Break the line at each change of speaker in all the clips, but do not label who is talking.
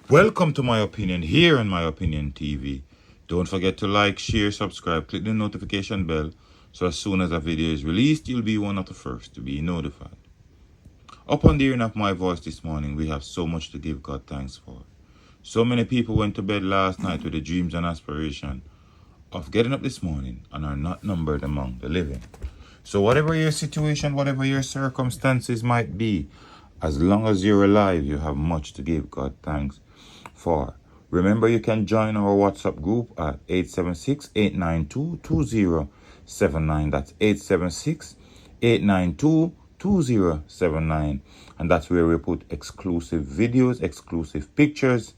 Welcome to My Opinion here on My Opinion TV. Don't forget to like, share, subscribe, click the notification bell so as soon as a video is released, you'll be one of the first to be notified. Upon the hearing of my voice this morning, we have so much to give God thanks for. So many people went to bed last night with the dreams and aspiration of getting up this morning and are not numbered among the living. So whatever your situation, whatever your circumstances might be, as long as you're alive, you have much to give God thanks for. Remember, you can join our WhatsApp group at 876-892-2079. That's 876-892-2079. And that's where we put exclusive videos, exclusive pictures,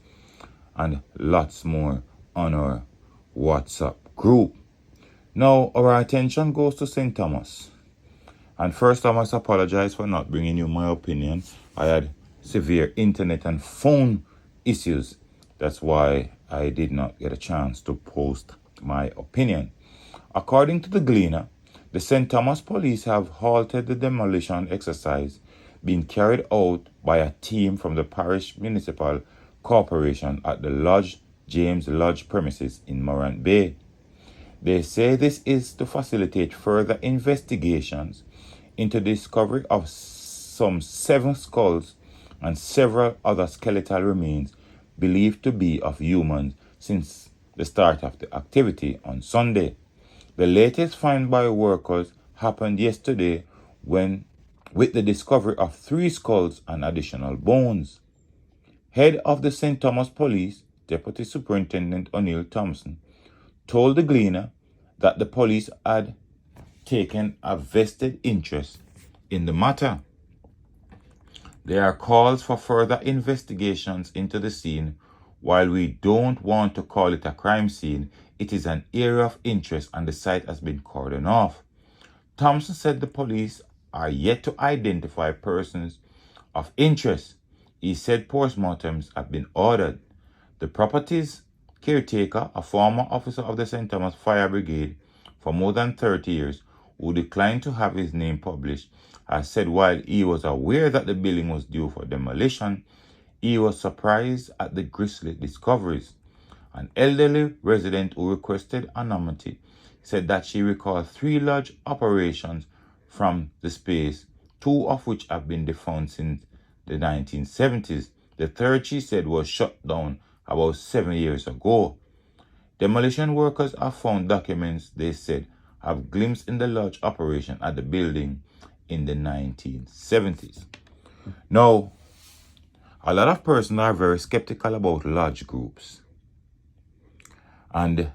and lots more on our WhatsApp group. Now, our attention goes to St. Thomas. And first, I must apologize for not bringing you my opinion. I had severe internet and phone issues. That's why I did not get a chance to post my opinion. According to the Gleaner, the St. Thomas police have halted the demolition exercise being carried out by a team from the Parish Municipal Corporation at the Lodge James Lodge premises in Morant Bay. They say this is to facilitate further investigations into the discovery of some 7 skulls and several other skeletal remains believed to be of humans since the start of the activity on Sunday. The latest find by workers happened yesterday with the discovery of 3 skulls and additional bones. Head of the St. Thomas Police, Deputy Superintendent O'Neill Thompson, told the Gleaner that the police had taken a vested interest in the matter. There are calls for further investigations into the scene. While we don't want to call it a crime scene, it is an area of interest and the site has been cordoned off. Thompson said the police are yet to identify persons of interest. He said postmortems have been ordered. The property's caretaker, a former officer of the St. Thomas Fire Brigade for more than 30 years, who declined to have his name published, has said while he was aware that the building was due for demolition, he was surprised at the grisly discoveries. An elderly resident who requested anonymity said that she recalled 3 large operations from the space, 2 of which have been defunct since the 1970s. The third, she said, was shut down about 7 years ago. Demolition workers have found documents they said have glimpsed in the lodge operation at the building in the 1970s. Now, a lot of persons are very skeptical about lodge groups. And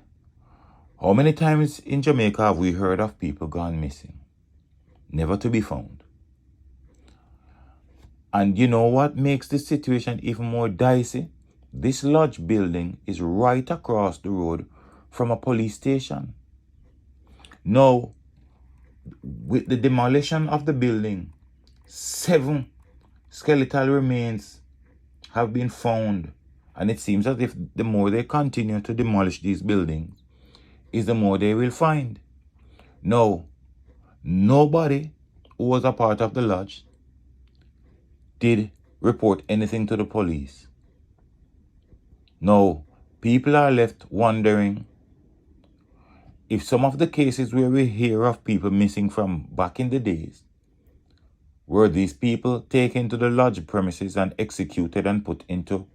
how many times in Jamaica have we heard of people gone missing, never to be found? And you know what makes this situation even more dicey? This lodge building is right across the road from a police station. Now, with the demolition of the building, 7 skeletal remains have been found. And it seems as if the more they continue to demolish these buildings, is the more they will find. Now, nobody who was a part of the lodge did report anything to the police. Now, people are left wondering if some of the cases where we hear of people missing from back in the days, were these people taken to the lodge premises and executed and put into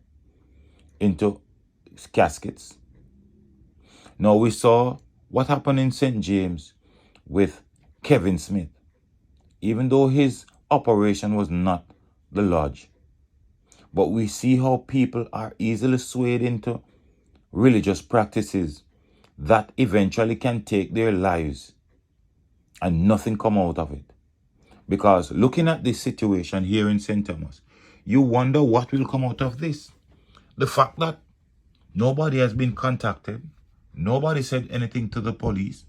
caskets. Now, we saw what happened in St. James with Kevin Smith. Even though his operation was not the lodge, but we see how people are easily swayed into religious practices that eventually can take their lives and nothing come out of it. Because looking at this situation here in St. Thomas, you wonder what will come out of this. The fact that nobody has been contacted, nobody said anything to the police.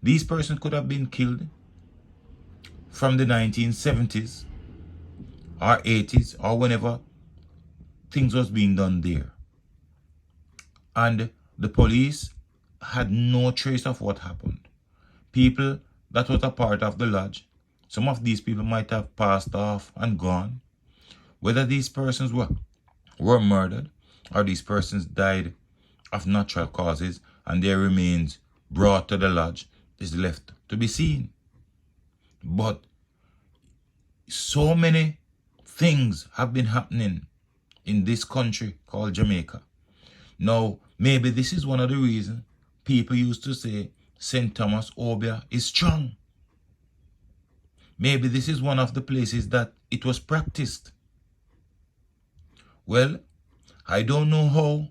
These persons could have been killed from the 1970s or 80s or whenever things was being done there. And the police had no trace of what happened. People that was a part of the lodge, some of these people might have passed off and gone. Whether these persons were murdered, or these persons died of natural causes and their remains brought to the lodge is left to be seen. But so many things have been happening in this country called Jamaica. Now, maybe this is one of the reasons people used to say St. Thomas Obia is strong. Maybe this is one of the places that it was practiced. Well, I don't know how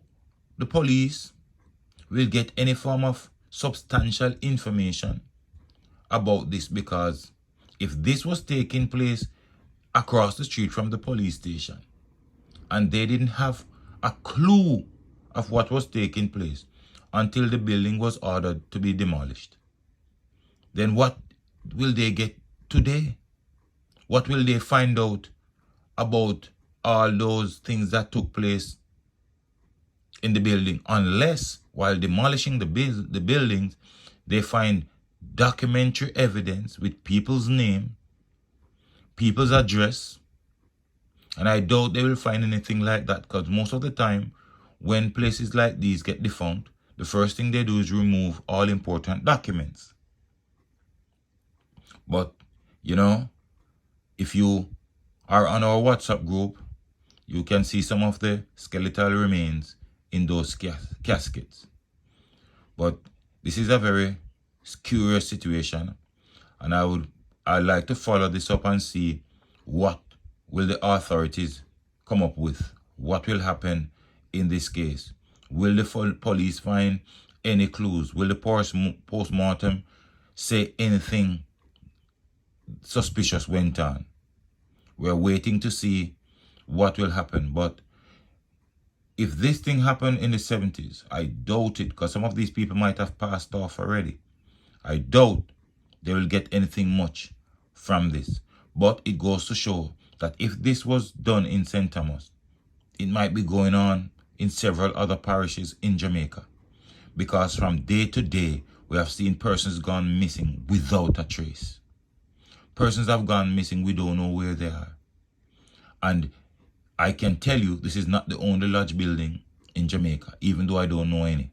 the police will get any form of substantial information about this, because if this was taking place across the street from the police station and they didn't have a clue of what was taking place until the building was ordered to be demolished, then what will they get today? What will they find out about all those things that took place in the building, unless while demolishing the buildings they find documentary evidence with people's name, people's address? And I doubt they will find anything like that, because most of the time when places like these get defunct, the first thing they do is remove all important documents. But you know, if you are on our WhatsApp group, you can see some of the skeletal remains in those caskets. But this is a very curious situation, and I'd like to follow this up and see what will the authorities come up with. What will happen in this case? Will the police find any clues? Will the post-mortem say anything suspicious went on? We're waiting to see what will happen. But if this thing happened in the 70s, I doubt it, because some of these people might have passed off already. I doubt they will get anything much from this. But it goes to show that if this was done in St. Thomas, it might be going on in several other parishes in Jamaica. Because from day to day, we have seen persons gone missing without a trace. Persons have gone missing, we don't know where they are. And I can tell you, this is not the only lodge building in Jamaica, even though I don't know any.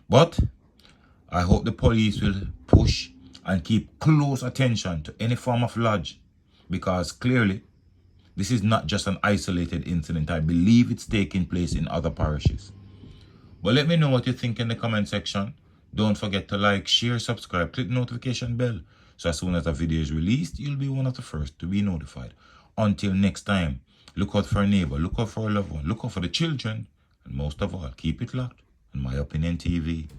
But I hope the police will push and keep close attention to any form of lodge, because clearly this is not just an isolated incident. I believe it's taking place in other parishes. But let me know what you think in the comment section. Don't forget to like, share, subscribe, click the notification bell, so as soon as a video is released, you'll be one of the first to be notified. Until next time, look out for a neighbor, look out for a loved one, look out for the children, and most of all, keep it locked on My Opinion TV.